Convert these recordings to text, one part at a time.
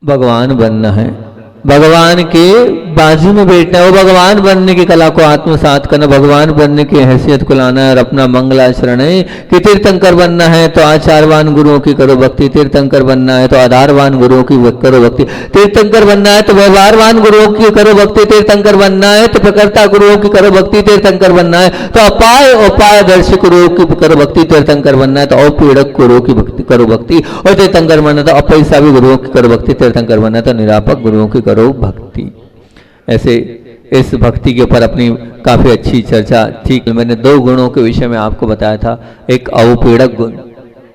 भगवान बनना है, भगवान के बाजू में बैठना है, वो भगवान बनने की कला को आत्मसात करना, भगवान बनने की हैसियत को लाना है और अपना मंगलाचरण है कि तीर्थंकर बनना है तो आचारवान गुरुओं की करो भक्ति, तीर्थंकर बनना है तो आधारवान गुरुओं की करो भक्ति, तीर्थंकर बनना है तो व्यवहारवान गुरुओं की करो भक्ति, तीर्थंकर बनना है तो प्रकर्ता गुरुओं की करो भक्ति, तीर्थंकर बनना है तो अपाय उपाय दर्शक गुरुओं की करो भक्ति, तीर्थंकर बनना है तो अपीड़क गुरुओं की भक्ति करो भक्ति, और तीर्थंकर बनना तो अपैसावी गुरुओं की करो भक्ति, तीर्थंकर बनना तो निरापक गुरुओं की करो भक्ति। ऐसे इस भक्ति के ऊपर अपनी काफी अच्छी चर्चा थी। मैंने 2 गुणों के विषय में आपको बताया था। एक अवपीड़क गुण,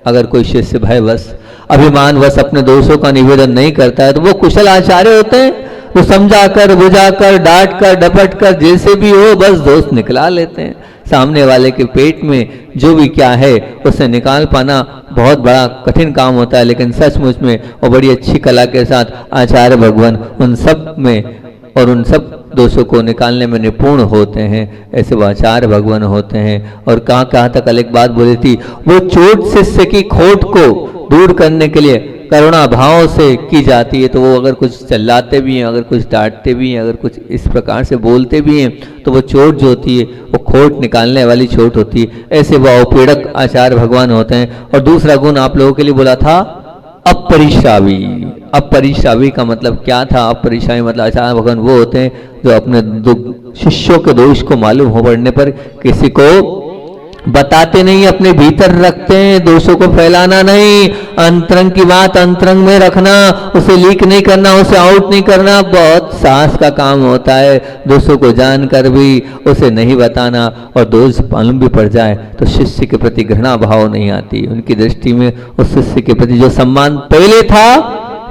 अगर कोई शिष्य भयवश अभिमानवश अपने दोषों का निवेदन नहीं करता है तो वो कुशल आचार्य होते हैं, वो समझाकर बुझाकर डांट कर डपट कर जैसे भी हो बस दोष निकला लेते हैं। सामने वाले के पेट में जो भी क्या है उसे निकाल पाना बहुत बड़ा कठिन काम होता है, लेकिन सचमुच में वो बड़ी अच्छी कला के साथ आचार्य भगवान उन सब में और उन सब दोषों को निकालने में निपुण होते हैं। ऐसे वो आचार्य भगवान होते हैं। और कहाँ तक अलग बात बोली थी, वो चोट शिष्य की खोट को दूर करने के लिए करुणा भाव से की जाती है। तो वो अगर कुछ चिल्लाते भी हैं, अगर कुछ डांटते भी हैं, अगर कुछ इस प्रकार से बोलते भी हैं तो वो चोट जो होती है वो खोट निकालने वाली चोट होती है। ऐसे वो अपीड़क आचार्य भगवान होते हैं। और दूसरा गुण आप लोगों के लिए बोला था अपरिश्रावी। अपरिश्रावी का मतलब क्या था? अपरिश्रावी मतलब आचार्य भगवान वो होते हैं जो अपने शिष्यों के दोष को मालूम हो पड़ने पर किसी को बताते नहीं, अपने भीतर रखते हैं, दोषों को फैलाना नहीं, अंतरंग की बात अंतरंग में रखना, उसे लीक नहीं करना, उसे आउट नहीं करना, बहुत साहस का काम होता है। दोषों को जानकर भी उसे नहीं बताना, और दोष मालूम भी पड़ जाए तो शिष्य के प्रति घृणा भाव नहीं आती। उनकी दृष्टि में उस शिष्य के प्रति जो सम्मान पहले था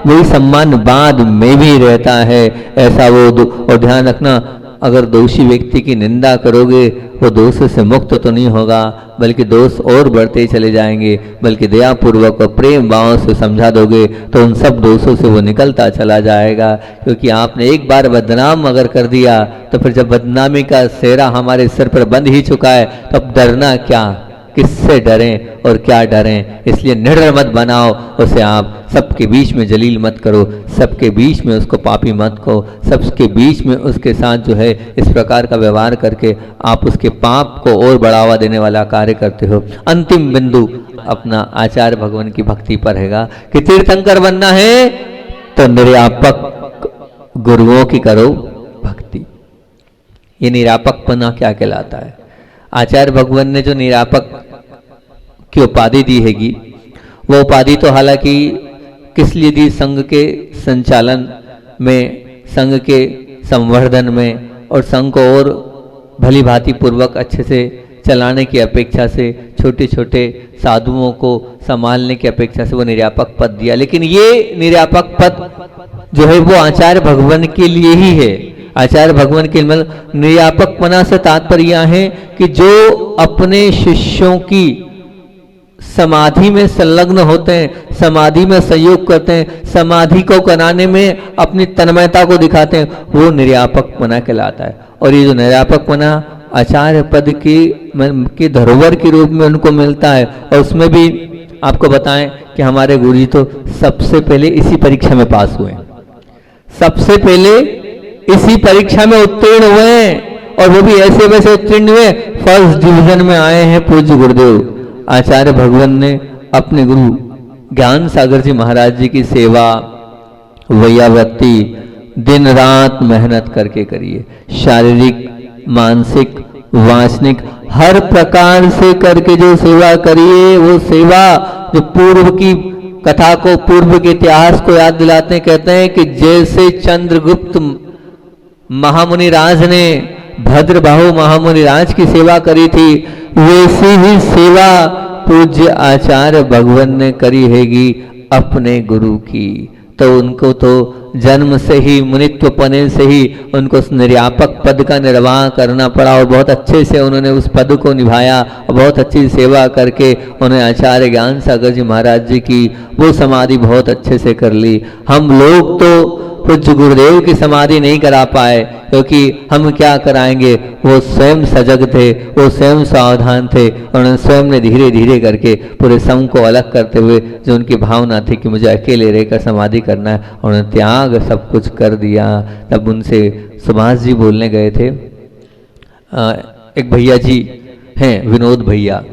वही सम्मान बाद में भी रहता है। ऐसा वो और ध्यान रखना, अगर दोषी व्यक्ति की निंदा करोगे वो दोष से मुक्त तो नहीं होगा, बल्कि दोष और बढ़ते चले जाएंगे। बल्कि दयापूर्वक और प्रेम भाव से समझा दोगे तो उन सब दोषों से वो निकलता चला जाएगा। क्योंकि आपने एक बार बदनाम अगर कर दिया तो फिर जब बदनामी का सेहरा हमारे सिर पर बंध ही चुका है तो अब डरना क्या, किससे डरें और क्या डरें। इसलिए निडर मत बनाओ उसे, आप सबके बीच में जलील मत करो, सबके बीच में उसको पापी मत कहो, सबके बीच में उसके साथ जो है इस प्रकार का व्यवहार करके आप उसके पाप को और बढ़ावा देने वाला कार्य करते हो। अंतिम बिंदु अपना आचार्य भगवान की भक्ति पर रहेगा कि तीर्थंकर बनना है तो निरापक गुरुओं की करो भक्ति। ये निरापकपना क्या कहलाता है? आचार्य भगवान ने जो निरापक की उपाधि दी हैगी, वो उपाधि तो हालांकि किस लिए दी? संघ के संचालन में, संघ के संवर्धन में, और संघ को और भली भांति पूर्वक अच्छे से चलाने की अपेक्षा से, छोटे छोटे साधुओं को संभालने की अपेक्षा से वो निरापक पद दिया। लेकिन ये निरापक पद जो है वो आचार्य भगवान के लिए ही है। आचार्य भगवान के मतलब निरापकपना से तात्पर्य है कि जो अपने शिष्यों की समाधि में संलग्न होते हैं, समाधि में सहयोग करते हैं, समाधि को कराने में अपनी तन्मयता को दिखाते हैं, वो निरापकपना कहलाता है। और ये जो निरापकपना आचार्य पद की धरोहर के रूप में उनको मिलता है। और उसमें भी आपको बताएं कि हमारे गुरुजी तो सबसे पहले इसी परीक्षा में पास हुए, सबसे पहले इसी परीक्षा में उत्तीर्ण हुए हैं, और वो भी ऐसे वैसे उत्तीर्ण हुए, फर्स्ट डिवीजन में आए हैं पूज्य गुरुदेव आचार्य भगवान ने अपने गुरु ज्ञान सागर जी महाराज जी की सेवा वैयावृत्ति दिन रात मेहनत करके करिए। शारीरिक, मानसिक, वासनिक हर प्रकार से करके जो सेवा करिए, वो सेवा जो पूर्व की कथा को, पूर्व के इतिहास को याद दिलाते हैं। कहते हैं कि जैसे चंद्रगुप्त महामुनि राज ने भद्रबाहु महामुनि राज की सेवा करी थी, वैसी ही सेवा पूज्य आचार्य भगवान ने करी हैगी अपने गुरु की। तो उनको तो जन्म से ही, मुनित्व पने से ही उनको उस निर्यापक पद का निर्वाह करना पड़ा, और बहुत अच्छे से उन्होंने उस पद को निभाया, और बहुत अच्छी सेवा करके उन्हें आचार्य ज्ञान सागर जी महाराज जी की वो समाधि बहुत अच्छे से कर ली। हम लोग तो पूज्य गुरुदेव की समाधि नहीं करा पाए, क्योंकि हम क्या कराएंगे, वो स्वयं सजग थे, वो स्वयं सावधान थे, और उन्होंने स्वयं ने धीरे धीरे करके पूरे संघ को अलग करते हुए जो उनकी भावना थी कि मुझे अकेले रहकर समाधि करना है, उन्होंने त्याग सब कुछ कर दिया। तब उनसे सुभाष जी बोलने गए थे, एक भैया जी हैं विनोद भैया,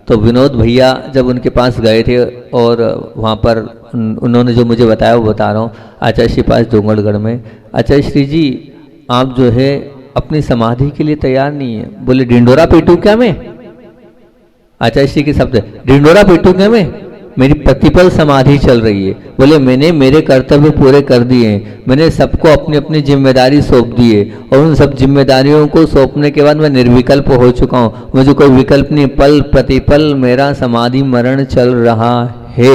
तो विनोद भैया जब उनके पास गए थे और वहाँ पर उन्होंने जो मुझे बताया वो बता रहा हूँ, आचार्य श्री पास डोंगरगढ़ में, आचार्य श्री जी आप जो है अपनी समाधि के लिए तैयार नहीं है। बोले डिंडोरा पीटू क्या मैं? आचार्य श्री के शब्द, डिंडोरा पीटू क्या मैं? मेरी प्रतिपल समाधि चल रही है। बोले मैंने मेरे कर्तव्य पूरे कर दिए हैं, मैंने सबको अपनी अपनी जिम्मेदारी सौंप दी है, और उन सब जिम्मेदारियों को सौंपने के बाद मैं निर्विकल्प हो चुका हूँ, मुझे कोई विकल्प नहीं, पल प्रतिपल मेरा समाधि मरण चल रहा है,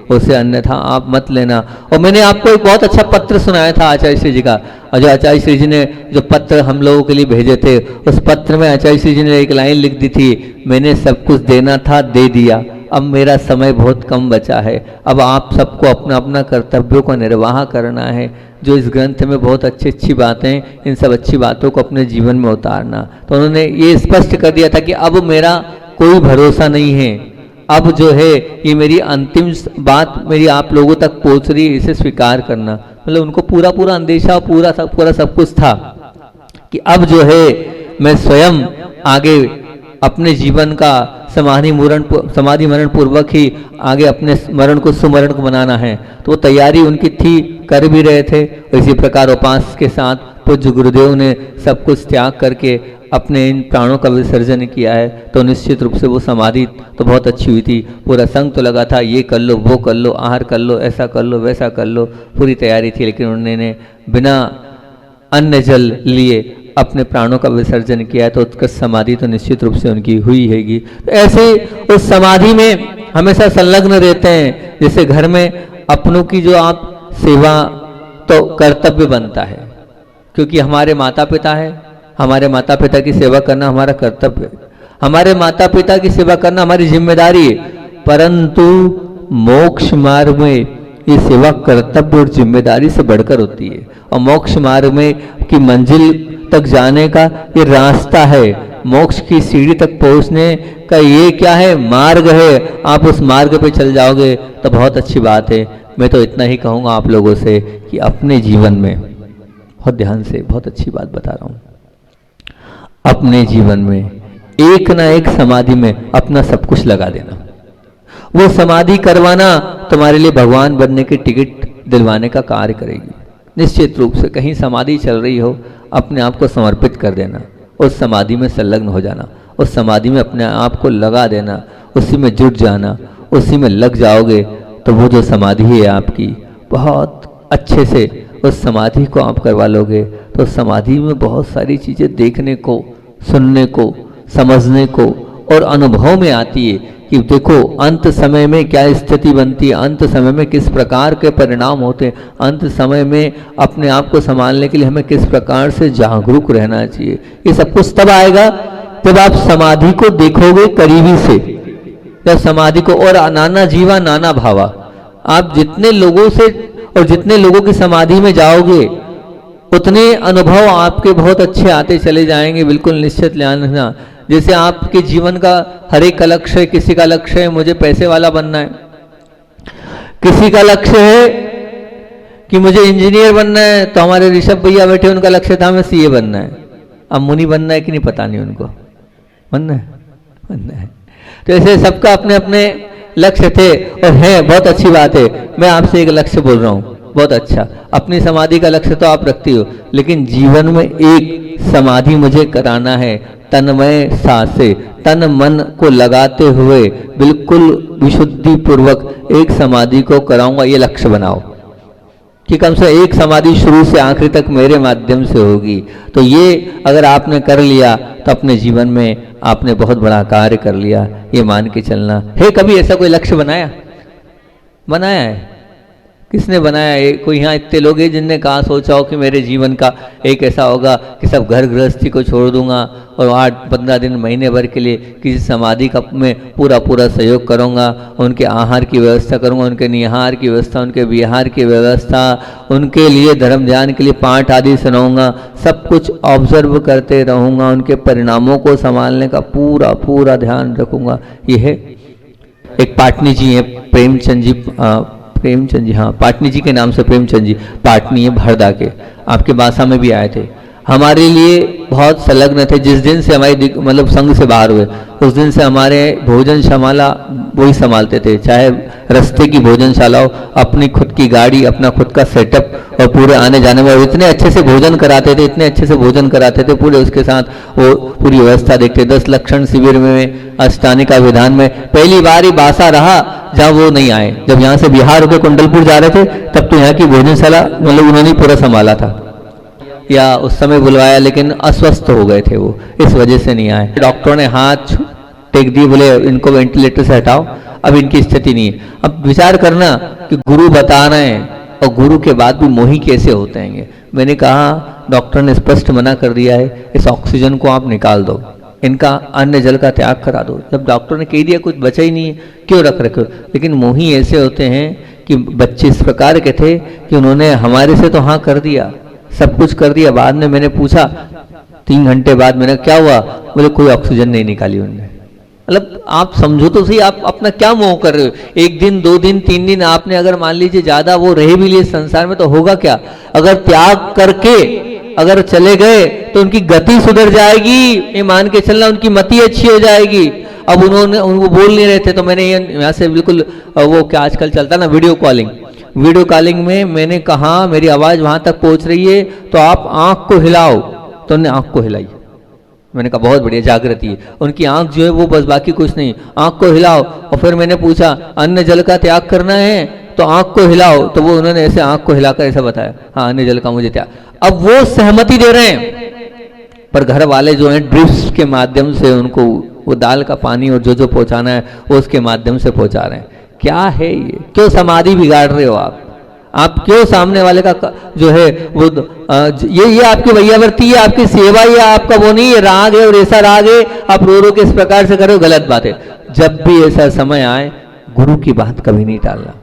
उसे अन्यथा आप मत लेना। और मैंने आपको एक बहुत अच्छा पत्र सुनाया था आचार्य श्री जी का, और जो आचार्य श्री जी ने जो पत्र हम लोगों के लिए भेजे थे, उस पत्र में आचार्य श्री जी ने एक लाइन लिख दी थी, मैंने सब कुछ देना था दे दिया, अब मेरा समय बहुत कम बचा है, अब आप सबको अपना अपना कर्तव्यों का निर्वाह करना है। जो इस ग्रंथ में बहुत अच्छी अच्छी बातें, इन सब अच्छी बातों को अपने जीवन में उतारना। तो उन्होंने ये स्पष्ट कर दिया था कि अब मेरा कोई भरोसा नहीं है, अब जो है ये मेरी अंतिम बात मेरी आप लोगों तक पहुंच रही है, इसे स्वीकार करना। मतलब उनको पूरा पूरा अंदेशा, पूरा सब कुछ था कि अब जो है मैं स्वयं आगे अपने जीवन का समाधि मरण पूर्वक ही आगे अपने मरण को सुमरण को बनाना है। तो वो तैयारी उनकी थी, कर भी रहे थे। इसी प्रकार उपास के साथ पूज्य गुरुदेव ने सब कुछ त्याग करके अपने इन प्राणों का विसर्जन किया है। तो निश्चित रूप से वो समाधि तो बहुत अच्छी हुई थी। पूरा संग तो लगा था, ये कर लो, वो कर लो, आहार कर लो, ऐसा कर लो, वैसा कर लो, पूरी तैयारी थी। लेकिन उन्होंने बिना अन्न जल लिए अपने प्राणों का विसर्जन किया है, तो उत्कृष्ट समाधि तो निश्चित रूप से उनकी हुई हैगी। तो ऐसे उस समाधि में हमेशा संलग्न रहते हैं। जैसे घर में अपनों की जो आप सेवा तो कर्तव्य बनता है, क्योंकि हमारे माता पिता है, हमारे माता पिता की सेवा करना हमारा कर्तव्य है, हमारे माता पिता की सेवा करना हमारी जिम्मेदारी है। परंतु मोक्ष मार्ग में ये सेवा कर्तव्य और जिम्मेदारी से बढ़कर होती है। और मोक्ष मार्ग में की मंजिल तक जाने का ये रास्ता है, मोक्ष की सीढ़ी तक पहुंचने का ये क्या है, मार्ग है। आप उस मार्ग पे चल जाओगे तो बहुत अच्छी बात है। मैं तो इतना ही कहूँगा आप लोगों से कि अपने जीवन में बहुत ध्यान से, बहुत अच्छी बात बता रहा हूँ, अपने जीवन में एक ना एक समाधि में अपना सब कुछ लगा देना। वो समाधि करवाना तुम्हारे लिए भगवान बनने की टिकट दिलवाने का कार्य करेगी। निश्चित रूप से कहीं समाधि चल रही हो, अपने आप को समर्पित कर देना, उस समाधि में संलग्न हो जाना, उस समाधि में अपने आप को लगा देना, उसी में जुट जाना। उसी में लग जाओगे तो वो जो समाधि है आपकी, बहुत अच्छे से उस समाधि को आप करवा लोगे। तो समाधि में बहुत सारी चीज़ें देखने को, सुनने को, समझने को और अनुभव में आती है कि देखो अंत समय में क्या स्थिति बनती है, अंत समय में किस प्रकार के परिणाम होते हैं, अंत समय में अपने आप को संभालने के लिए हमें किस प्रकार से जागरूक रहना चाहिए। ये सब कुछ तब आएगा जब आप समाधि को देखोगे करीबी से, जब समाधि को। और नाना जीवा नाना भावा, आप जितने लोगों से और जितने लोगों की समाधि में जाओगे उतने अनुभव आपके बहुत अच्छे आते चले जाएंगे। बिल्कुल निश्चित ध्यान रखना। जैसे आपके जीवन का हर एक का लक्ष्य है, किसी का लक्ष्य है मुझे पैसे वाला बनना है, किसी का लक्ष्य है कि मुझे इंजीनियर बनना है। तो हमारे ऋषभ भैया बैठे, उनका लक्ष्य था हमें सीए बनना है। अब मुनि बनना है कि नहीं पता नहीं, उनको बनना है। तो ऐसे सबका अपने अपने लक्ष्य थे और है, बहुत अच्छी बात है। मैं आपसे एक लक्ष्य बोल रहा हूँ, बहुत अच्छा। अपनी समाधि का लक्ष्य तो आप रखती हो, लेकिन जीवन में एक समाधि मुझे कराना है, तन्मय सांसे, तन मन को लगाते हुए बिल्कुल विशुद्धि पूर्वक एक समाधि को कराऊंगा, ये लक्ष्य बनाओ कि कम से एक समाधि शुरू से आखिरी तक मेरे माध्यम से होगी। तो ये अगर आपने कर लिया तो अपने जीवन में आपने बहुत बड़ा कार्य कर लिया, ये मान के चलना है। कभी ऐसा कोई लक्ष्य बनाया है? किसने बनाया? कोई यहाँ इतने लोग हैं जिनने कहा सोचा हो कि मेरे जीवन का एक ऐसा होगा कि सब घर गृहस्थी को छोड़ दूंगा और 8-15 दिन महीने भर के लिए किसी समाधि का में पूरा सहयोग करूंगा, उनके आहार की व्यवस्था करूंगा, उनके निहार की व्यवस्था, उनके विहार की व्यवस्था, उनके लिए धर्म ध्यान के लिए पाठ आदि सुनाऊंगा, सब कुछ ऑब्जर्व करते रहूँगा, उनके परिणामों को संभालने का पूरा ध्यान रखूँगा। ये है एक पाटनी जी है, प्रेमचंद जी, हाँ पाटनी जी के नाम से प्रेमचंद जी, पाटनी है भरदा के, आपके बासा में भी आए थे, हमारे लिए बहुत संलग्न थे। जिस दिन से हमारी मतलब संघ से बाहर हुए उस दिन से हमारे भोजनशाला वही संभालते थे, चाहे रास्ते की भोजनशाला हो, अपनी खुद की गाड़ी, अपना खुद का सेटअप और पूरे आने जाने में इतने अच्छे से भोजन कराते थे, इतने अच्छे से भोजन कराते थे, पूरे उसके साथ वो पूरी व्यवस्था देखते। 10 लक्षण शिविर में अष्टानिका विधान में पहली बार ही बासा रहा जहाँ वो नहीं आए। जब यहाँ से बिहार होकर कुंडलपुर जा रहे थे तब तो यहाँ की भोजनशाला मतलब उन्होंने पूरा संभाला था, या उस समय बुलवाया, लेकिन अस्वस्थ हो गए थे वो, इस वजह से नहीं आए। डॉक्टरों ने हाथ टेक दिए, बोले इनको वेंटिलेटर से हटाओ, अब इनकी स्थिति नहीं है। अब विचार करना कि गुरु बता रहे हैं और गुरु के बाद भी मोही कैसे होते हैं। मैंने कहा डॉक्टर ने स्पष्ट मना कर दिया है, इस ऑक्सीजन को आप निकाल दो, इनका अन्न जल का त्याग करा दो। जब डॉक्टर ने कह दिया कुछ बचा ही नहीं है, क्यों रख रखे हो। लेकिन मोही ऐसे होते हैं कि बच्चे इस प्रकार के थे कि उन्होंने हमारे से तो हाँ कर दिया, सब कुछ कर दिया। बाद में मैंने पूछा 3 घंटे बाद, मैंने क्या हुआ, बोले कोई ऑक्सीजन नहीं निकाली उन्होंने। मतलब आप समझो तो सही, आप अपना क्या मोह कर रहे हो। 1 दिन 2 दिन 3 दिन आपने अगर मान लीजिए ज्यादा वो रह भी लिए संसार में तो होगा क्या। अगर त्याग करके अगर चले गए तो उनकी गति सुधर जाएगी, ये मान के चलना, उनकी मति अच्छी हो जाएगी। अब उन्होंने उनको बोल नहीं रहे थे तो मैंने यहाँ से बिल्कुल वो क्या आजकल चलता ना वीडियो कॉलिंग में मैंने कहा मेरी आवाज वहां तक पहुंच रही है तो आप आंख को हिलाओ, तो उन्होंने आंख को हिलाई। मैंने कहा बहुत बढ़िया जागृति है, उनकी आंख जो है वो बस, बाकी कुछ नहीं, आंख को हिलाओ। और फिर मैंने पूछा अन्न जल का त्याग करना है तो आंख को हिलाओ, तो वो उन्होंने ऐसे आंख को हिलाकर ऐसा बताया, हाँ अन्न जल का मुझे त्याग। अब वो सहमति दे रहे हैं, पर घर वाले जो हैं ड्रिप्स के माध्यम से उनको वो दाल का पानी और जो पहुंचाना है वो उसके माध्यम से पहुंचा रहे हैं। क्या है ये, क्यों समाधि बिगाड़ रहे हो आप क्यों सामने वाले का जो है वो ये आपकी वैयावर्ती है, आपकी सेवा ही है, आपका वो नहीं है, राग है और ऐसा राग है आप रो के इस प्रकार से करो, गलत बात है। जब भी ऐसा समय आए गुरु की बात कभी नहीं टालना।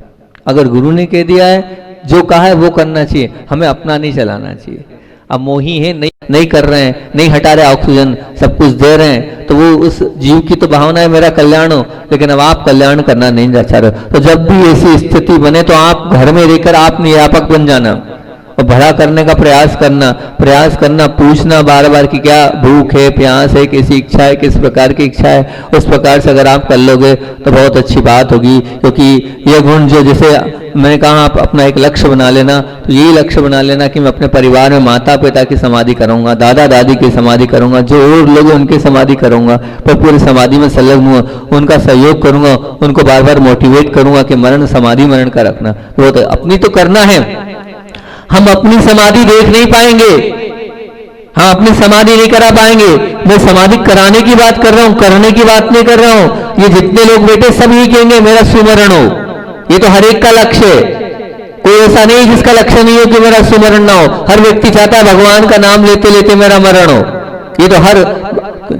अगर गुरु ने कह दिया है जो कहा है वो करना चाहिए, हमें अपना नहीं चलाना चाहिए। अब मोही है, नहीं कर रहे हैं, नहीं हटा रहे ऑक्सीजन, सब कुछ दे रहे हैं, तो वो उस जीव की तो भावना है मेरा कल्याण हो, लेकिन अब आप कल्याण करना नहीं चाह रहे। तो जब भी ऐसी स्थिति बने तो आप घर में रहकर आप नियापक बन जाना और भला करने का प्रयास करना, पूछना बार बार कि क्या भूख है, प्यास है, कैसी इच्छा है, किस प्रकार की इच्छा है, उस प्रकार से अगर आप कर लोगे तो बहुत अच्छी बात होगी। क्योंकि ये गुण जो, जैसे मैंने कहा आप अपना एक लक्ष्य बना लेना, तो यही लक्ष्य बना लेना कि मैं अपने परिवार में माता पिता की समाधि करूंगा, दादा दादी की समाधि करूंगा, जो और लोग उनकी समाधि करूंगा, पर पूरी समाधि में संलग्न हुआ, उनका सहयोग करूंगा, उनको बार बार मोटिवेट करूंगा कि मरण समाधि मरण का रखना। वो तो अपनी तो करना है, हम अपनी समाधि देख नहीं पाएंगे, हाँ अपनी समाधि नहीं करा पाएंगे। मैं समाधि कराने की बात कर रहा हूं, करने की बात नहीं कर रहा हूं। ये जितने लोग बैठे सब यही कहेंगे मेरा सुमरण हो, ये तो हर एक का लक्ष्य है। कोई ऐसा नहीं जिसका लक्ष्य नहीं हो कि मेरा सुमरण ना हो। हर व्यक्ति चाहता है भगवान का नाम लेते लेते मेरा मरण हो। ये तो हर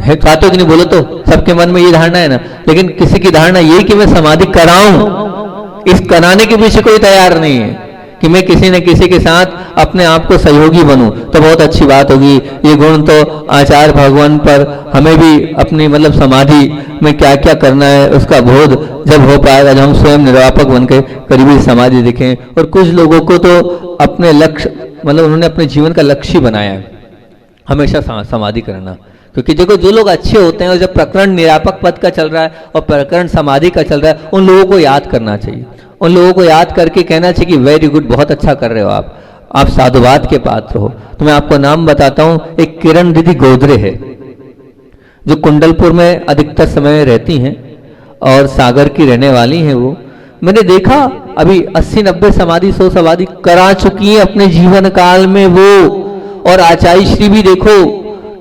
चाहते कि नहीं, बोलो तो सबके मन में ये धारणा है ना। लेकिन किसी की धारणा ये कि मैं समाधि कराऊं, इस कराने के पीछे कोई तैयार नहीं है कि मैं किसी न किसी के साथ अपने आप को सहयोगी बनूं, तो बहुत अच्छी बात होगी। ये गुण तो आचार्य भगवान पर हमें भी अपनी मतलब समाधि में क्या क्या करना है उसका बोध जब हो पाएगा, जब हम स्वयं निर्वापक बनकर करीबी समाधि दिखें। और कुछ लोगों को तो अपने लक्ष्य मतलब उन्होंने अपने जीवन का लक्ष्य बनाया है हमेशा समाधि करना। क्योंकि देखो जो लोग अच्छे होते हैं और जब प्रकरण निरापक पद का चल रहा है और प्रकरण समाधि का चल रहा है, उन लोगों को याद करना चाहिए। उन लोगों को याद करके कहना चाहिए कि वेरी गुड, बहुत अच्छा कर रहे हो आप साधुवाद के पात्र हो। तो मैं आपको नाम बताता हूं, एक किरण दीदी गोदरे है जो कुंडलपुर में अधिकतर समय रहती हैं और सागर की रहने वाली हैं। वो मैंने देखा अभी 80-90 समाधि 100 समाधि करा चुकी है अपने जीवन काल में वो। और आचार्य श्री भी देखो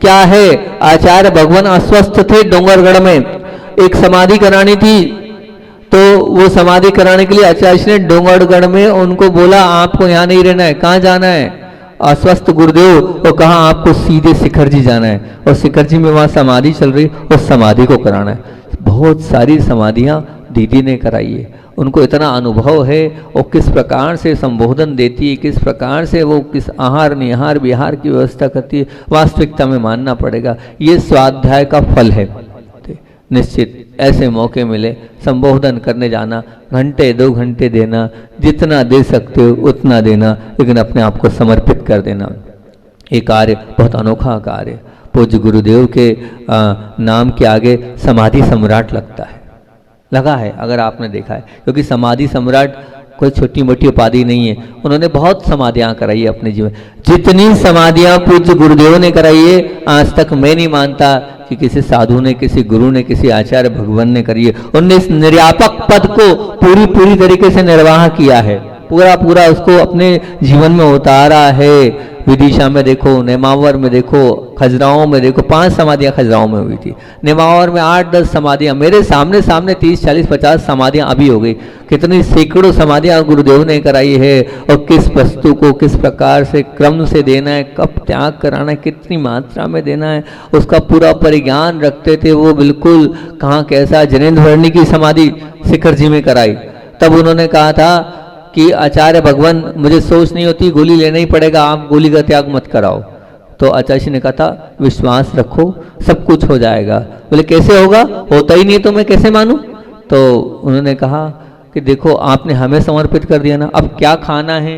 क्या है, आचार्य भगवान अस्वस्थ थे डोंगरगढ़ में, एक समाधि करानी थी तो वो समाधि कराने के लिए आचार्य ने डोंगरगढ़ में उनको बोला आपको यहाँ नहीं रहना है, कहाँ जाना है? अस्वस्थ गुरुदेव, वो कहा आपको सीधे शिखर जी जाना है, और शिखर जी में वहाँ समाधि चल रही, उस समाधि को कराना है। बहुत सारी समाधियाँ दीदी ने कराई है, उनको इतना अनुभव है, वो किस प्रकार से संबोधन देती है, किस प्रकार से वो किस आहार निहार विहार की व्यवस्था करती है, वास्तविकता में मानना पड़ेगा ये स्वाध्याय का फल है। निश्चित ऐसे मौके मिले संबोधन करने जाना, घंटे 2 घंटे देना, जितना दे सकते हो उतना देना, लेकिन अपने आप को समर्पित कर देना। ये कार्य बहुत अनोखा कार्य, पूज्य गुरुदेव के नाम के आगे समाधि सम्राट लगता है, लगा है अगर आपने देखा है, क्योंकि समाधि सम्राट कोई छोटी मोटी उपाधि नहीं है। उन्होंने बहुत समाधियां कराई है अपने जीवन, जितनी समाधियां पूज्य गुरुदेव ने कराई है आज तक मैं नहीं मानता कि किसी साधु ने, किसी गुरु ने, किसी आचार्य भगवान ने करी है। उन्होंने इस निर्यापक पद को पूरी तरीके से निर्वाह किया है, पूरा उसको अपने जीवन में उतारा है। विदिशा में देखो, नेमावर में देखो, खजुराहो में देखो, 5 समाधियां खजुराहो में हुई थी, नेमावर में 8-10 समाधियां, मेरे सामने 30, 40, 50 समाधियां अभी हो गई। कितनी सैकड़ों समाधियां गुरुदेव ने कराई है, और किस वस्तु को किस प्रकार से क्रम से देना है, कब त्याग कराना है, कितनी मात्रा में देना है, उसका पूरा परिज्ञान रखते थे वो। बिल्कुल कहाँ कैसा, जनेन्द्र वर्णी की समाधि शिखर जी में कराई, तब उन्होंने कहा था कि आचार्य भगवान मुझे सोच नहीं होती, गोली लेना ही पड़ेगा, आप गोली का त्याग मत कराओ। तो आचार्य ने कहा था विश्वास रखो सब कुछ हो जाएगा। बोले कैसे होगा, होता ही नहीं तो मैं कैसे मानूं? तो उन्होंने कहा कि देखो आपने हमें समर्पित कर दिया ना, अब क्या खाना है,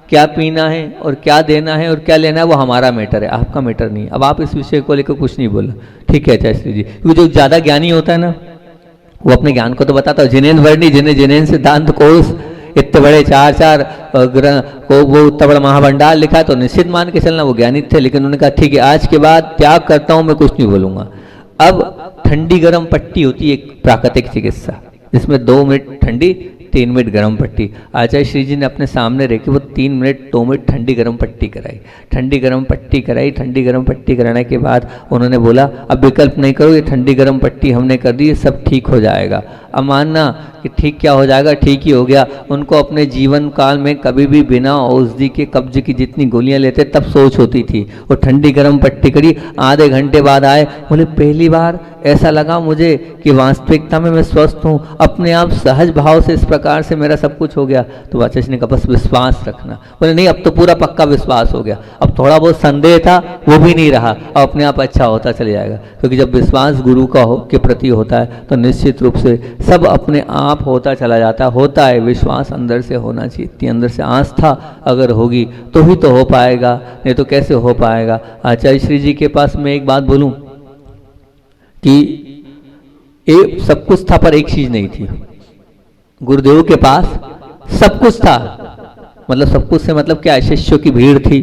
क्या पीना है, और क्या देना है और क्या लेना है वो हमारा मैटर है, आपका मैटर नहीं। अब आप इस विषय को लेकर कुछ नहीं बोला, ठीक है आचार्य जी। क्योंकि जो ज़्यादा ज्ञानी होता है ना वो अपने ज्ञान को तो बताता है। जिनेन्द्र वर्णी जिन्हें जिनेन्द्र सिद्धांत कोश इतने बड़े 4 ग्रह को वो इतना बड़ा महाभंडार लिखा है, तो निश्चित मान के चलना वो ज्ञानी थे। लेकिन उन्होंने कहा ठीक है आज के बाद त्याग करता हूँ, मैं कुछ नहीं बोलूँगा। अब ठंडी गर्म पट्टी होती है एक प्राकृतिक चिकित्सा, जिसमें 2 मिनट ठंडी 3 मिनट गर्म पट्टी। आचार्य श्री जी ने अपने सामने रखी, वो 3 मिनट 2 मिनट ठंडी गर्म पट्टी कराई, ठंडी गर्म पट्टी कराई। ठंडी गर्म पट्टी कराने के बाद उन्होंने बोला अब विकल्प नहीं करो, ये ठंडी गर्म पट्टी हमने कर दी, सब ठीक हो जाएगा। अब मानना कि ठीक क्या हो जाएगा, ठीक ही हो गया। उनको अपने जीवन काल में कभी भी बिना औषधि के कब्ज की जितनी गोलियां लेते तब सोच होती थी। वो ठंडी गर्म पट्टी करी, आधे घंटे बाद आए, बोले पहली बार ऐसा लगा मुझे कि वास्तविकता में मैं स्वस्थ हूँ, अपने आप सहज भाव से इस प्रकार से मेरा सब कुछ हो गया। तो आचार्य ने कहा बस विश्वास रखना। बोले नहीं अब तो पूरा पक्का विश्वास हो गया, अब थोड़ा बहुत संदेह था वो भी नहीं रहा, अब अपने आप अच्छा होता चले जाएगा। क्योंकि जब विश्वास गुरु का के प्रति होता है तो निश्चित रूप से सब अपने आप होता चला जाता होता है। विश्वास अंदर से होना चाहिए, इतनी अंदर से आस्था अगर होगी तो ही तो हो पाएगा, नहीं तो कैसे हो पाएगा। आचार्य श्री जी के पास मैं एक बात बोलूं कि ये सब कुछ था पर एक चीज नहीं थी। गुरुदेव के पास सब कुछ था, मतलब सब कुछ से मतलब क्या, शिष्यों की भीड़ थी,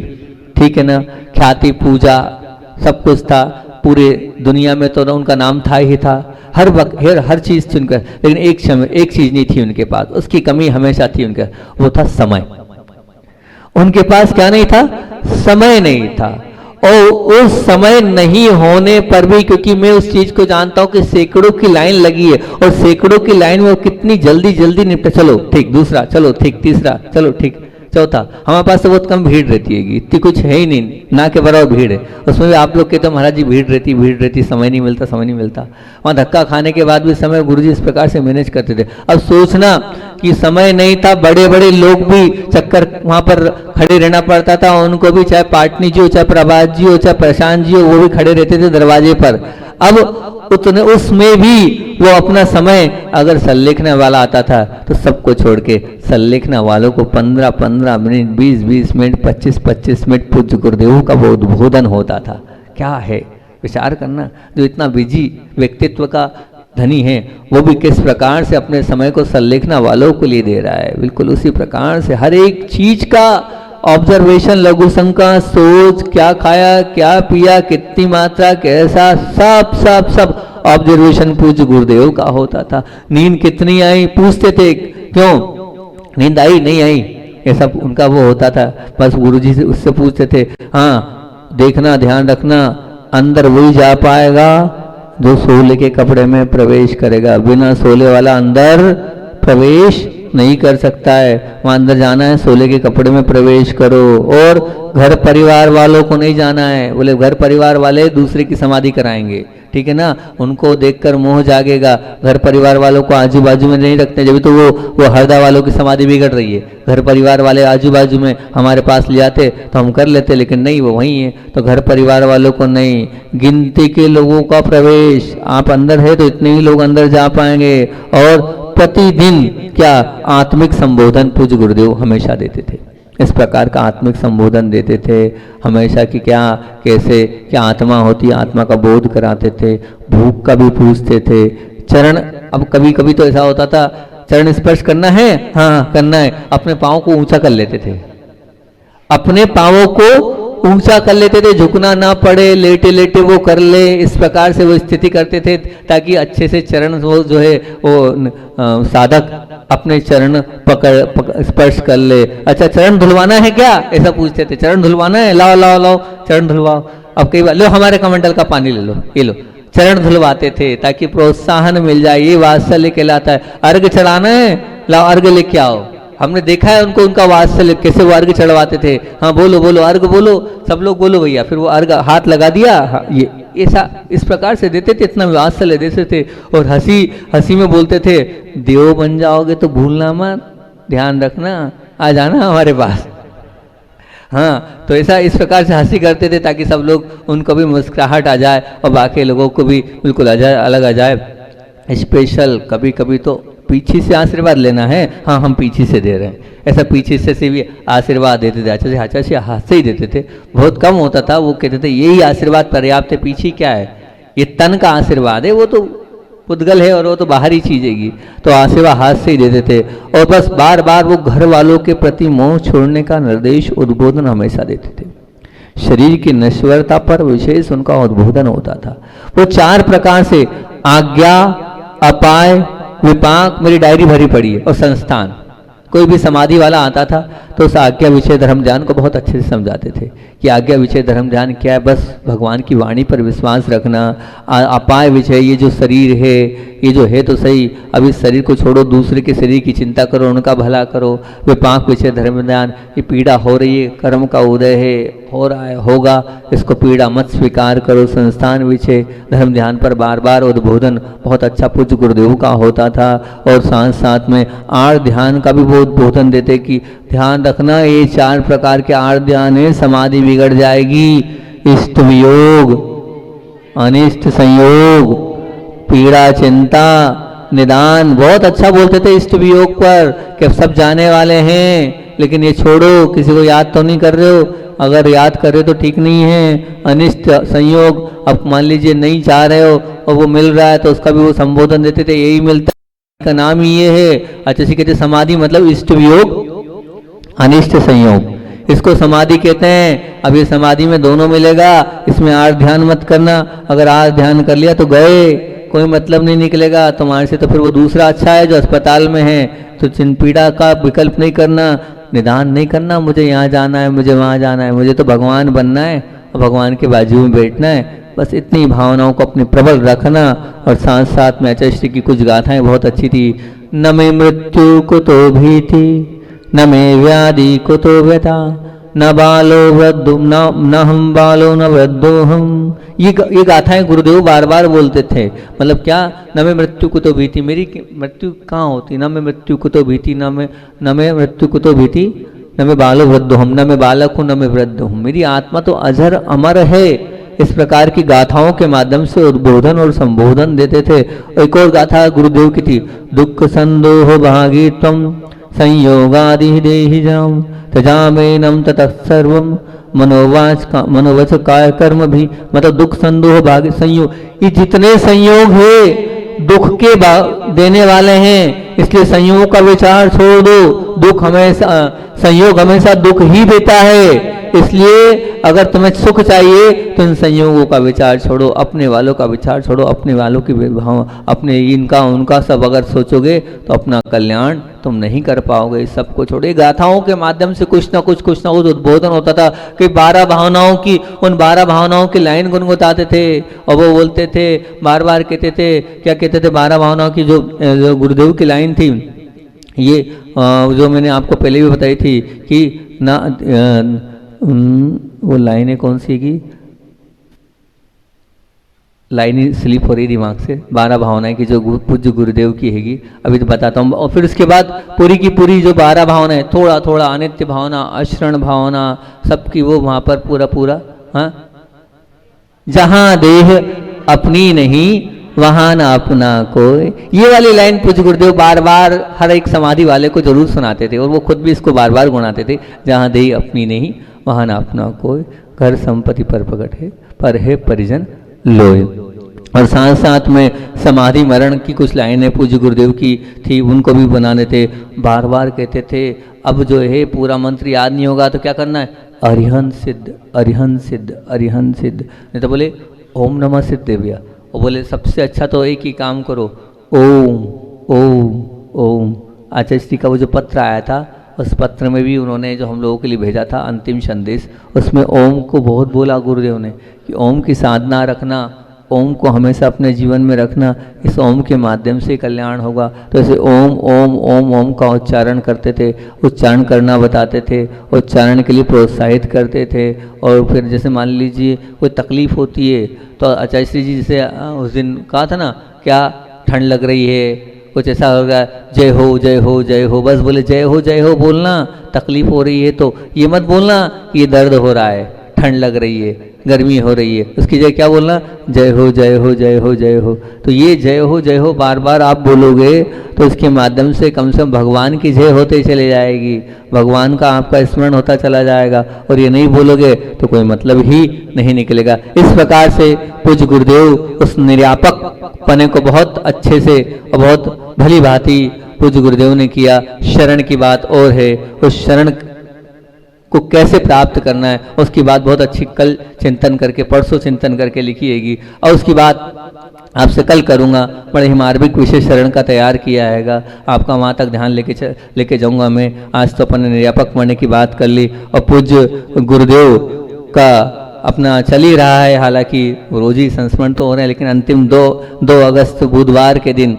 ठीक है ना, ख्याति पूजा सब कुछ था, पूरे दुनिया में तो उनका नाम था ही था, हर वक्त हर चीज थी उनका। लेकिन एक चीज नहीं थी उनके पास, उसकी कमी हमेशा थी उनका, वो था समय। उनके पास क्या नहीं था, समय नहीं था। और उस समय नहीं होने पर भी, क्योंकि मैं उस चीज को जानता हूं कि सैकड़ों की लाइन लगी है, और सैकड़ों की लाइन में वो कितनी जल्दी निपटे, चलो ठीक दूसरा, चलो ठीक तीसरा, चलो ठीक चौथा। हमारे पास तो बहुत कम भीड़ रहती है, इतनी कुछ है ही नहीं, ना के बराबर भीड़ है। उसमें भी आप लोग कहते हो महाराज जी भीड़ रहती, समय नहीं मिलता। वहाँ धक्का खाने के बाद भी समय गुरुजी इस प्रकार से मैनेज करते थे। अब सोचना कि समय नहीं था, बड़े बड़े लोग भी चक्कर वहाँ पर खड़े रहना पड़ता था उनको भी, चाहे पाटनी जी हो, चाहे प्रभात जी हो, चाहे प्रशांत जी हो, वो भी खड़े रहते थे दरवाजे पर। अब उतने उसमें भी वो अपना समय, अगर संलेखने वाला आता था तो सबको छोड़ के संलेखना वालों को 15-15 मिनट, 20-20 मिनट, 25-25 मिनट पूज्य गुरुदेव का वो उद्बोधन होता था। क्या है विचार करना, जो इतना बिजी व्यक्तित्व का धनी है वो भी किस प्रकार से अपने समय को संलेखना वालों को लिए दे रहा है। बिल्कुल उसी प्रकार से हर एक चीज का ऑब्जर्वेशन, लघु शंका, सोच, क्या खाया, क्या पिया, कितनी मात्रा, कैसा, सब ऑब्जर्वेशन पूज्य गुरुदेव का होता था। नींद कितनी आई पूछते थे, क्यों नींद आई नहीं आई, ये सब उनका वो होता था। बस गुरुजी से उससे पूछते थे, हाँ देखना ध्यान रखना, अंदर वही जा पाएगा जो सोले के कपड़े में प्रवेश करेगा, बिना सोले वाला अंदर प्रवेश नहीं कर सकता है। वहाँ अंदर जाना है सोले के कपड़े में प्रवेश करो, और घर परिवार वालों को नहीं जाना है। बोले घर परिवार वाले दूसरे की समाधि कराएंगे, ठीक है ना, उनको देखकर मोह जागेगा। घर परिवार वालों को आजू बाजू में नहीं रखते, जब तो वो हरदा वालों की समाधि बिगड़ रही है। घर परिवार वाले आजू बाजू में हमारे पास ले आते तो हम कर लेते, लेकिन नहीं, वो वहीं है। तो घर परिवार वालों को नहीं, गिनती के लोगों का प्रवेश। आप अंदर है तो इतने ही लोग अंदर जा पाएंगे। और प्रतिदिन क्या आत्मिक संबोधन पूज्य गुरुदेव हमेशा देते थे। इस प्रकार का आत्मिक संबोधन देते थे हमेशा, कि क्या कैसे क्या आत्मा होती है, आत्मा का बोध कराते थे। भूख का भी पूछते थे। चरण, अब कभी कभी तो ऐसा होता था चरण स्पर्श करना है, हाँ करना है, अपने पाँव को ऊंचा कर लेते थे, अपने पाँवों को ऊंचा कर लेते थे, झुकना ना पड़े, लेटे लेटे वो कर ले। इस प्रकार से वो स्थिति करते थे ताकि अच्छे से चरण वो जो है वो साधक अपने चरण पकड़ स्पर्श कर ले। अच्छा चरण धुलवाना है क्या, ऐसा पूछते थे, चरण धुलवाना है, लाओ लाओ लाओ चरण धुलवाओ। अब कई बार लो हमारे कमंडल का पानी ले लो, ये लो, चरण धुलवाते थे ताकि प्रोत्साहन मिल जाए। ये वात्सल्य कहलाता है। अर्घ चढ़ाना है, लाओ अर्घ लेके आओ। हमने देखा है उनको, उनका वात्सल्य कैसे वो अर्घ चढ़वाते थे। हाँ बोलो बोलो अर्घ बोलो, सब लोग बोलो भैया, फिर वो अर्घ हाथ लगा दिया। हाँ, ये ऐसा इस प्रकार से देते थे, इतना वात्सल्य देते थे। और हंसी में बोलते थे, देव बन जाओगे तो भूलना मत, ध्यान रखना, आ जाना हमारे पास। हाँ, तो ऐसा इस प्रकार से हंसी करते थे ताकि सब लोग, उनको भी मुस्कुराहट आ जाए और बाकी लोगों को भी बिल्कुल आ जाए, अलग आ जाए। स्पेशल कभी कभी तो पीछे से आशीर्वाद लेना है, हाँ हम पीछे से दे रहे हैं, ऐसा पीछे से भी आशीर्वाद देते थे। अच्छा से हाथ से ही देते थे, बहुत कम होता था। वो कहते थे यही आशीर्वाद पर्याप्त है, पीछे क्या है, ये तन का आशीर्वाद है, वो तो पुद्गल है और वो तो बाहरी चीज है। तो आशीर्वाद हाथ से ही देते थे। और बस बार बार वो घर वालों के प्रति मोह छोड़ने का निर्देश, उद्बोधन हमेशा देते थे। शरीर की नश्वरता पर विशेष उनका उद्बोधन होता था। वो 4 प्रकार से आज्ञा, अपाय, विपाक, मेरी डायरी भरी पड़ी है, और संस्थान। कोई भी समाधि वाला आता था तो उस आज्ञा विषय धर्म ध्यान को बहुत अच्छे से समझाते थे कि आज्ञा विषय धर्म ध्यान क्या है, बस भगवान की वाणी पर विश्वास रखना। अपाय विषय, ये जो शरीर है, ये जो है तो सही, अब इस शरीर को छोड़ो, दूसरे के शरीर की चिंता करो, उनका भला करो। विपाक विषय धर्म ध्यान, ये पीड़ा हो रही है, कर्म का उदय है, हो रहा है, होगा, इसको पीड़ा मत स्वीकार करो। संस्थान विषय धर्म ध्यान पर बार बार उद्बोधन बहुत अच्छा पूज्य गुरुदेव का होता था। और साथ साथ में आड़ ध्यान का भी वो उद्बोधन देते कि ध्यान रखना, ये 4 प्रकार के आड़ ध्यान है, समाधि बिगड़ जाएगी। इष्ट वियोग, अनिष्ट संयोग, पीड़ा, चिंता, निदान, बहुत अच्छा बोलते थे इष्ट वियोग पर कि अब सब जाने वाले हैं, लेकिन ये छोड़ो, किसी को याद तो नहीं कर रहे हो, अगर याद कर रहे हो तो ठीक नहीं है। अनिष्ट संयोग, अब मान लीजिए नहीं चाह रहे हो और वो मिल रहा है तो उसका भी वो संबोधन देते थे, यही मिलता है, का नाम ही ये है। अच्छा सी कहते समाधि मतलब इष्ट वियोग, अनिष्ट संयोग, इसको समाधि कहते हैं। अब ये समाधि में दोनों मिलेगा, इसमें आड़ ध्यान मत करना, अगर आड़ ध्यान कर लिया तो गए, कोई मतलब नहीं निकलेगा तुम्हारे से। तो फिर वो दूसरा अच्छा है जो अस्पताल में है, तो पीड़ा का विकल्प नहीं करना, निदान नहीं करना, मुझे यहाँ जाना है, मुझे वहाँ जाना है, मुझे तो भगवान बनना है और भगवान के बाजू में बैठना है। बस इतनी भावनाओं को अपनी प्रबल रखना। और साथ साथ में आचार्य की कुछ गाथाएं बहुत अच्छी थी। न मे मृत्यु को तो भीति, न मे व्याधि को तो व्यथा, न बालो वृद्धो न हम बालो न वृद्धो हम। ये गाथाएं गुरुदेव बार बार बोलते थे। मतलब क्या, न मैं मृत्यु को तो भीति, मेरी मृत्यु कहाँ होती, न मैं मृत्यु को तो भीति, न मैं मृत्यु को तो भीति, न मैं बालो वृद्धो हम, न मैं बालक हूँ न मैं वृद्ध हूँ, मेरी आत्मा तो अजर अमर है। इस प्रकार की गाथाओं के माध्यम से उद्बोधन और संबोधन देते थे। एक और गाथा गुरुदेव की थी, दुख संदोह भागी त्वं संयोगादि देहि जाम तजामेनम ततः सर्वम मनोवच काय कर्म भी। मतलब दुख संदोह भागी संयोग, ये जितने संयोग है दुख के देने वाले हैं, इसलिए संयोग का विचार छोड़ दो। दुख हमेशा, संयोग हमेशा दुख ही देता है, इसलिए अगर तुम्हें सुख चाहिए तो इन संयोगों का विचार छोड़ो, अपने वालों का विचार छोड़ो, अपने वालों की भाव, अपने इनका उनका सब अगर सोचोगे तो अपना कल्याण तुम नहीं कर पाओगे। सबको छोड़े। गाथाओं के माध्यम से कुछ ना कुछ उद्बोधन होता था कि 12 भावनाओं की, उन 12 भावनाओं की लाइन गुनगुनाते थे और वो बोलते थे, बार बार कहते थे, क्या कहते थे, 12 भावनाओं की जो गुरुदेव की लाइन थी ये जो मैंने आपको पहले भी बताई थी कि ना वो लाइनें कौन सी की, लाइन ही स्लिप हो रही दिमाग से, 12 भावनाएं की जो पूज्य गुरुदेव की हैगी, अभी तो बताता हूँ। और फिर उसके बाद पूरी की पूरी जो 12 भावनाएं, थोड़ा थोड़ा अनित्य भावना, अश्रण भावना, सबकी वो वहाँ पर पूरा पूरा, हाँ, जहाँ देह अपनी नहीं वहाँ ना अपना कोई, ये वाली लाइन पूज्य गुरुदेव बार बार हर एक समाधि वाले को जरूर सुनाते थे और वो खुद भी इसको बार बार गुनाते थे। जहाँ देह अपनी नहीं वहाँ ना अपना कोई, घर संपत्ति पर प्रकट है, पर है परिजन लोय। और साथ साथ में समाधि मरण की कुछ लाइनें पूज्य गुरुदेव की थी, उनको भी बनाने थे, बार बार कहते थे। अब जो है पूरा मंत्र याद नहीं होगा तो क्या करना है, अरिहंत सिद्ध, अरिहंत सिद्ध, अरिहंत सिद्ध, नहीं तो बोले ओम नमः सिद्ध देविया। और बोले सबसे अच्छा तो एक ही काम करो, ओम ओम ओम। आचार्य श्री का वो जो पत्र आया था, उस पत्र में भी उन्होंने जो हम लोगों के लिए भेजा था अंतिम संदेश, उसमें ओम को बहुत बोला गुरुदेव ने कि ओम की साधना रखना, ओम को हमेशा अपने जीवन में रखना, इस ओम के माध्यम से कल्याण होगा। तो ऐसे ओम ओम ओम ओम का उच्चारण करते थे, उच्चारण करना बताते थे, उच्चारण के लिए प्रोत्साहित करते थे। और फिर जैसे मान लीजिए कोई तकलीफ होती है तो आचार्य श्री जी जैसे उस दिन कहा था ना, क्या ठंड लग रही है, कुछ ऐसा होगा, जय हो जय हो जय हो, बस बोले जय हो बोलना। तकलीफ हो रही है तो ये मत बोलना ये दर्द हो रहा है, ठंड लग रही है, गर्मी हो रही है, उसकी जगह क्या बोलना, जय हो जय हो जय हो जय हो। तो ये जय हो बार बार आप बोलोगे तो इसके माध्यम से कम से कम भगवान की जय होते चले जाएगी, भगवान का आपका स्मरण होता चला जाएगा। और ये नहीं बोलोगे तो कोई मतलब ही नहीं निकलेगा। इस प्रकार से पूज्य गुरुदेव उस निर्यापक पने को बहुत अच्छे से और बहुत भली भांति पूज्य गुरुदेव ने किया। शरण की बात और है, उस शरण को कैसे प्राप्त करना है उसकी बात बहुत अच्छी कल चिंतन करके, परसों चिंतन करके लिखी हैगी। और उसकी बात आपसे कल करूँगा। बड़े ही मार्मिक विशेष शरण का तैयार किया हैगा, आपका वहाँ तक ध्यान लेके जाऊँगा मैं। आज तो अपन ने निर्यापक मरने की बात कर ली और पूज्य गुरुदेव का अपना चल ही रहा है, हालांकि रोज ही संस्मरण तो हो रहे हैं, लेकिन अंतिम 2 अगस्त बुधवार के दिन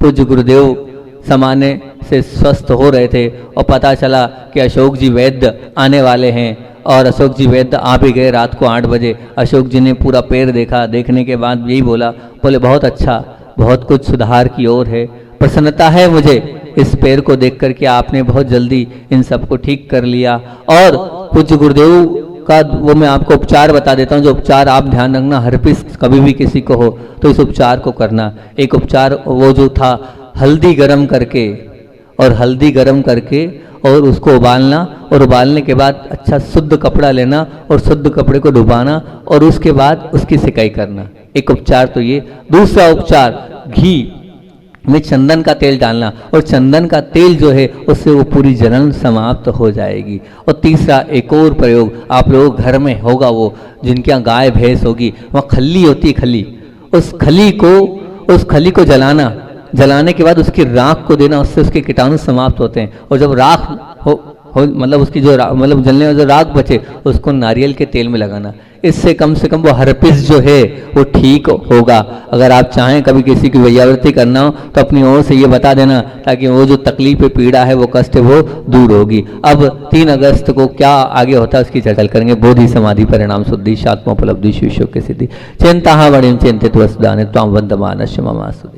पूज्य गुरुदेव सामान्य से स्वस्थ हो रहे थे और पता चला कि अशोक जी वैद्य आने वाले हैं। और अशोक जी वैद्य आ भी गए रात को 8 बजे। अशोक जी ने पूरा पैर देखा, देखने के बाद यही बोले बहुत अच्छा, बहुत कुछ सुधार की ओर है, प्रसन्नता है मुझे इस पैर को देख कर के आपने बहुत जल्दी इन सबको ठीक कर लिया। और पूज्य गुरुदेव का वो मैं आपको उपचार बता देता हूँ, जो उपचार आप ध्यान रखना, हर्पिस कभी भी किसी को हो तो इस उपचार को करना। एक उपचार वो जो था हल्दी गरम करके, और हल्दी गरम करके और उसको उबालना, और उबालने के बाद अच्छा शुद्ध कपड़ा लेना और शुद्ध कपड़े को डुबाना और उसके बाद उसकी सिकाई करना। एक उपचार तो ये। दूसरा उपचार घी में चंदन का तेल डालना, और चंदन का तेल जो है उससे वो पूरी जलन समाप्त हो जाएगी। और तीसरा एक और प्रयोग आप लोग घर में होगा, वो जिनके यहाँ गाय भैंस होगी वहाँ खल्ली होती है, खली, उस खली को जलाने के बाद उसकी राख को देना, उससे उसके कीटाणु समाप्त होते हैं। और जब राख हो मतलब उसकी जो मतलब जलने में जो राख बचे उसको नारियल के तेल में लगाना। इससे कम से कम वो हर्पिस जो है वो ठीक होगा। अगर आप चाहें कभी किसी की वैयावृत्ति करना हो तो अपनी ओर से ये बता देना, ताकि वो जो तकलीफ है, पीड़ा है, वो कष्ट है, वो दूर होगी। अब 3 अगस्त को क्या आगे होता है उसकी चर्चा करेंगे। बोधि समाधि परिणाम शुद्धि आत्मोपलब्धि शिष्यों की सिद्धि चिंता बड़ी चिंतित वसुदान त्वाम वंदमान ममास्तु।